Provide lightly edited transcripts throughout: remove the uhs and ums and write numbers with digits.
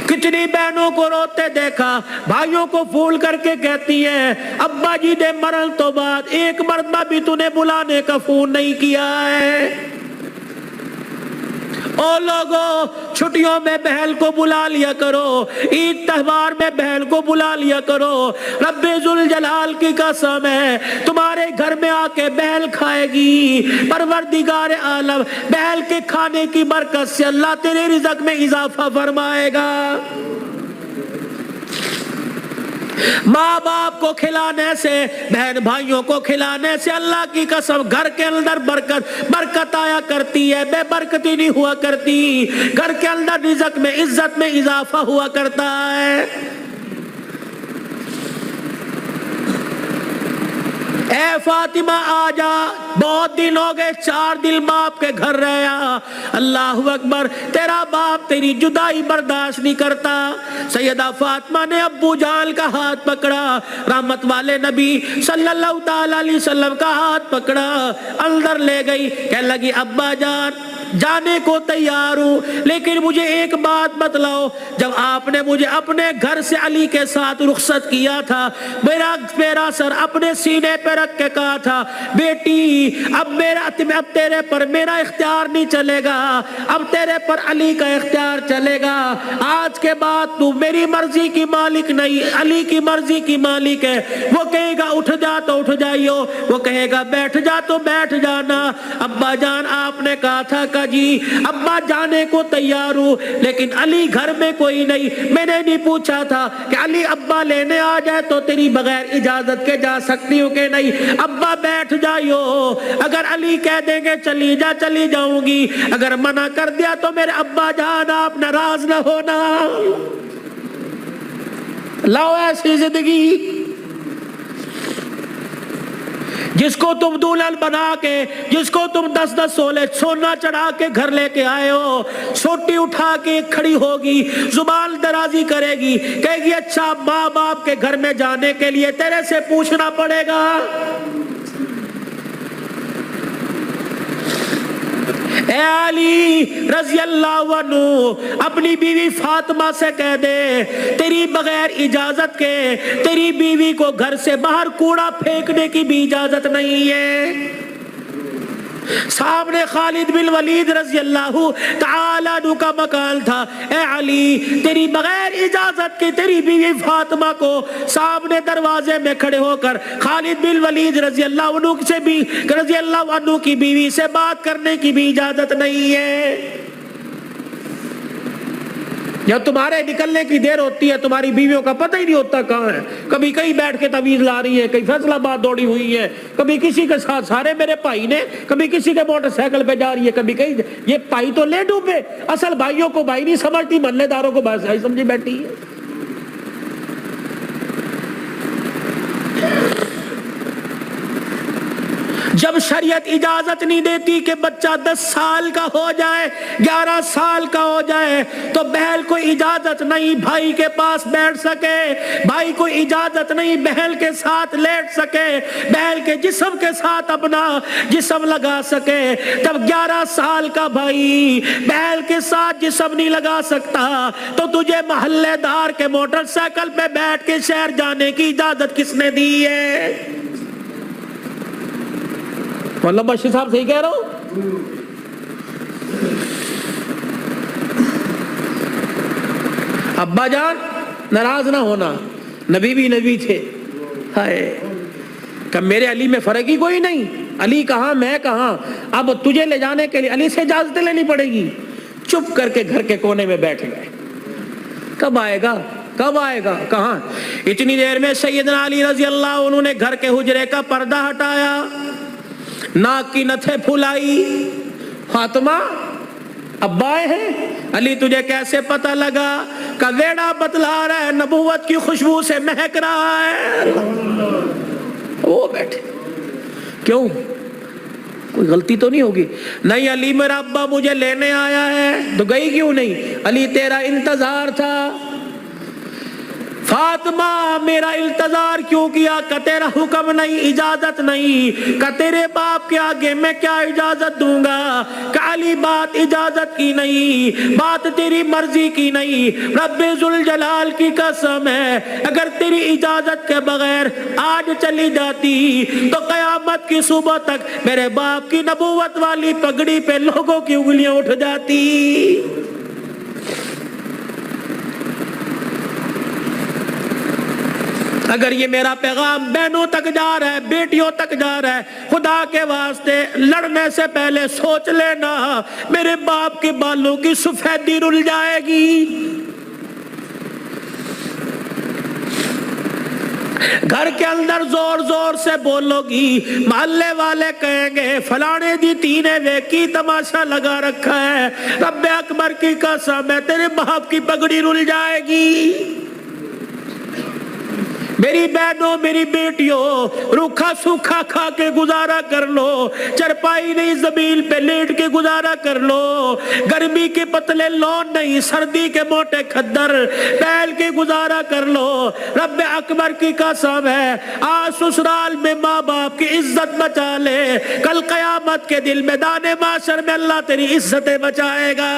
کتنی بہنوں کو روتے دیکھا، بھائیوں کو پھول کر کے کہتی ہیں ابا جی نے مرن تو بعد ایک مرتبہ بھی تو نے بلانے کا فون نہیں کیا ہے۔ او لوگوں، چھٹیوں میں بہن کو بلا لیا کرو، عید تہوار میں بہن کو بلا لیا کرو۔ رب ذوالجلال کی قسم ہے تمہارے گھر میں آ کے بہن کھائے گی، پروردگار عالم بہن کے کھانے کی برکت سے اللہ تیرے رزق میں اضافہ فرمائے گا۔ ماں باپ کو کھلانے سے، بہن بھائیوں کو کھلانے سے اللہ کی قسم گھر کے اندر برکت آیا کرتی ہے، بے برکتی نہیں ہوا کرتی۔ گھر کے اندر رزق میں، عزت میں اضافہ ہوا کرتا ہے۔ اے فاطمہ آ جا، بہت دن ہو گئے، 4 دن باپ کے گھر رہا۔ اللہ اکبر، تیرا باپ تیری جدائی برداشت نہیں کرتا۔ سیدہ فاطمہ نے ابو جان کا ہاتھ پکڑا، رحمت والے نبی صلی اللہ تعالی علیہ وسلم کا ہاتھ پکڑا، اندر لے گئی، کہنے لگی ابا جان جانے کو تیار ہوں، لیکن مجھے ایک بات بتلاؤ، جب آپ نے مجھے اپنے گھر سے علی کے ساتھ رخصت کیا تھا، میرا سر اپنے سینے پہ رکھ کے کہا تھا بیٹی اب تیرے پر میرا اختیار نہیں چلے گا، اب تیرے پر علی کا اختیار چلے گا، آج کے بعد تو میری مرضی کی مالک نہیں، علی کی مرضی کی مالک ہے۔ وہ کہے گا اٹھ جا تو اٹھ جائیو، وہ کہے گا بیٹھ جا تو بیٹھ جانا۔ ابا جان آپ نے کہا تھا کہ جی ابا جانے کو تیار ہوں، لیکن علی گھر میں کوئی نہیں، میں نے نہیں پوچھا تھا کہ علی ابا لینے آ جائے تو تیری بغیر اجازت کے جا سکتی ہوں کہ نہیں، ابا بیٹھ جائیو، اگر علی کہہ دیں گے چلی جا چلی جاؤں گی، اگر منع کر دیا تو میرے ابا جان آپ ناراض نہ ہونا۔ لاؤ ایسی زندگی جس کو تم دلہن بنا کے، جس کو تم 10 سولے سونا چڑھا کے گھر لے کے آئے ہو، سوٹی اٹھا کے کھڑی ہوگی، زبان درازی کرے گی، کہے گی اچھا ماں باپ کے گھر میں جانے کے لیے تیرے سے پوچھنا پڑے گا۔ اے علی رضی اللہ عنہ اپنی بیوی فاطمہ سے کہہ دے تیری بغیر اجازت کے تیری بیوی کو گھر سے باہر کوڑا پھینکنے کی بھی اجازت نہیں ہے۔ سامنے خالد بن ولید رضی اللہ تعالیٰ عنہ کا مکان تھا، اے علی تیری بغیر اجازت کے تیری بیوی فاطمہ کو سامنے دروازے میں کھڑے ہو کر خالد بن ولید رضی اللہ عنہ کی بیوی سے بات کرنے کی بھی اجازت نہیں ہے۔ جب تمہارے نکلنے کی دیر ہوتی ہے تمہاری بیویوں کا پتہ ہی نہیں ہوتا کہاں ہے، کبھی کہیں بیٹھ کے تعویذ لا رہی ہے، کہیں فیصل آباد دوڑی ہوئی ہے، کبھی کسی کے ساتھ سارے میرے بھائی نے، کبھی کسی کے موٹر سائیکل پہ جا رہی ہے، کبھی کہیں، یہ بھائی تو لے ڈوبے، اصل بھائیوں کو بھائی نہیں سمجھتی، محلے داروں کو بھائی سمجھی بیٹھی ہے۔ جب شریعت اجازت نہیں دیتی کہ بچہ 10 سال کا ہو جائے، 11 سال کا ہو جائے تو بہن کو اجازت نہیں بھائی کے پاس بیٹھ سکے، بھائی کو اجازت نہیں بہن کے ساتھ لیٹ سکے، بہن کے جسم کے ساتھ اپنا جسم لگا سکے۔ جب 11 سال کا بھائی بہن کے ساتھ جسم نہیں لگا سکتا تو تجھے محلے دار کے موٹر سائیکل پہ بیٹھ کے شہر جانے کی اجازت کس نے دی ہے؟ مولانا بشیر صاحب صحیح کہہ رہا ہوں؟ ابا جان ناراض نہ ہونا، نبی بھی نبی تھے، ہائے کہ میرے علی میں فرق ہی کوئی نہیں، علی کہاں میں کہاں، اب تجھے لے جانے کے لیے علی سے اجازت لینی پڑے گی۔ چپ کر کے گھر کے کونے میں بیٹھ گئے، کب آئے گا کب آئے گا کہاں؟ اتنی دیر میں سیدنا علی رضی اللہ عنہ نے گھر کے حجرے کا پردہ ہٹایا، ناک کی نتھے پھلائی، فاطمہ ابا آئے ہیں؟ علی تجھے کیسے پتہ لگا؟ کہ ویڑا بتلا رہا ہے، نبوت کی خوشبو سے مہک رہا ہے۔ وہ بیٹھے، کیوں کوئی غلطی تو نہیں ہوگی؟ نہیں علی میرا ابا مجھے لینے آیا ہے۔ تو گئی کیوں نہیں؟ علی تیرا انتظار تھا۔ فاطمہ میرا التظار کیوں کیا؟ کہ تیرا حکم نہیں، اجازت نہیں، کہ تیرے باپ کے آگے میں کیا اجازت دوں گا؟ کہ علی بات اجازت کی نہیں، بات تیری مرضی کی نہیں، رب ذوالجلال کی قسم ہے اگر تیری اجازت کے بغیر آج چلی جاتی تو قیامت کی صبح تک میرے باپ کی نبوت والی پگڑی پہ لوگوں کی انگلیاں اٹھ جاتی۔ اگر یہ میرا پیغام بہنوں تک جا رہا ہے، بیٹیوں تک جا رہا ہے، خدا کے واسطے لڑنے سے پہلے سوچ لینا میرے باپ کے بالوں کی سفیدی رل جائے گی۔ گھر کے اندر زور زور سے بولو گی، محلے والے کہیں گے فلانے دی تینے ویکی تماشا لگا رکھا ہے، رب اکبر کی قسم ہے تیرے باپ کی پگڑی رل جائے گی۔ میری بہنوں میری بیٹیوں روکھا سوکھا کھا کے گزارا کر لو، چرپائی نہیں زمین پہ لیٹ کے گزارا کر لو، گرمی کے پتلے لون نہیں سردی کے موٹے کھدر پہل کے گزارا کر لو۔ رب اکبر کی قسم ہے آج سسرال میں ماں باپ کی عزت بچا لے، کل قیامت کے دل میدان معاشر میں اللہ تیری عزتیں بچائے گا۔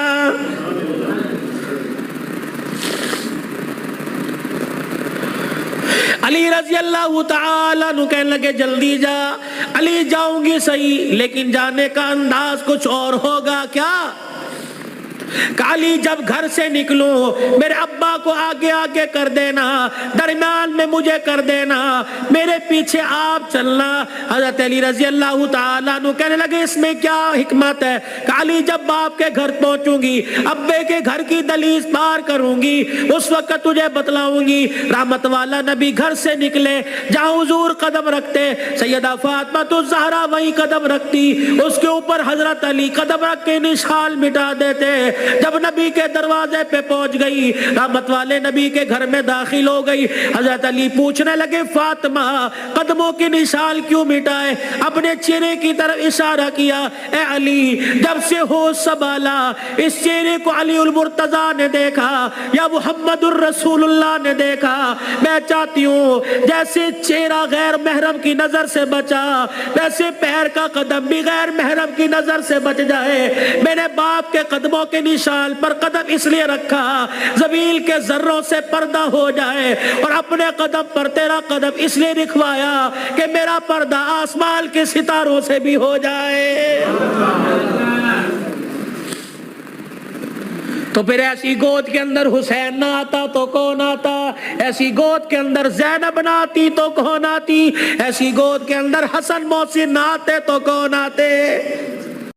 علی رضی اللہ تعالیٰ عنہ کہنے لگے جلدی جا۔ علی جاؤں گی صحیح لیکن جانے کا انداز کچھ اور ہوگا۔ کیا؟ علی جب گھر سے نکلوں میرے ابا کو آگے آگے کر دینا، درمیان میں مجھے کر دینا، میرے پیچھے آپ چلنا۔ حضرت علی رضی اللہ تعالیٰ عنہ کہنے لگے اس میں کیا حکمت ہے؟ کہ علی جب باپ کے گھر پہنچوں گی، ابے کے گھر کی دہلیز پار کروں گی، اس وقت تجھے بتلاؤں گی۔ رحمت والا نبی گھر سے نکلے، جہاں حضور قدم رکھتے سیدہ فاطمہ تو زہرا وہی قدم رکھتی، اس کے اوپر حضرت علی قدم رکھ کے نشان مٹا دیتے۔ جب نبی کے دروازے پہ پہنچ گئی، رحمت والے نبی کے گھر میں داخل ہو گئی، حضرت علی پوچھنے لگے فاطمہ قدموں کے نشان کیوں مٹائے؟ اپنے چہرے کی طرف اشارہ کیا، اے علی جب سے ہوش سنبھالا اس چہرے کو علی المرتضیٰ نے دیکھا یا محمد الرسول اللہ نے دیکھا، میں چاہتی ہوں جیسے چہرہ غیر محرم کی نظر سے بچا ویسے پیر کا قدم بھی غیر محرم کی نظر سے بچ جائے۔ میرے باپ کے قدموں کے نشان پر قدم اس لیے رکھا زمین کے ذروں سے پردہ ہو جائے، اور اپنے قدم پر تیرا قدم اس لیے رکھوایا کہ میرا پردہ آسمان کے ستاروں سے بھی ہو جائے۔ تو پھر ایسی گود کے اندر حسین نہ آتا تو کون آتا؟ ایسی گود کے اندر زینب نہ آتی تو کون آتی؟ ایسی گود کے اندر حسن محسن نہ آتے تو کون آتے؟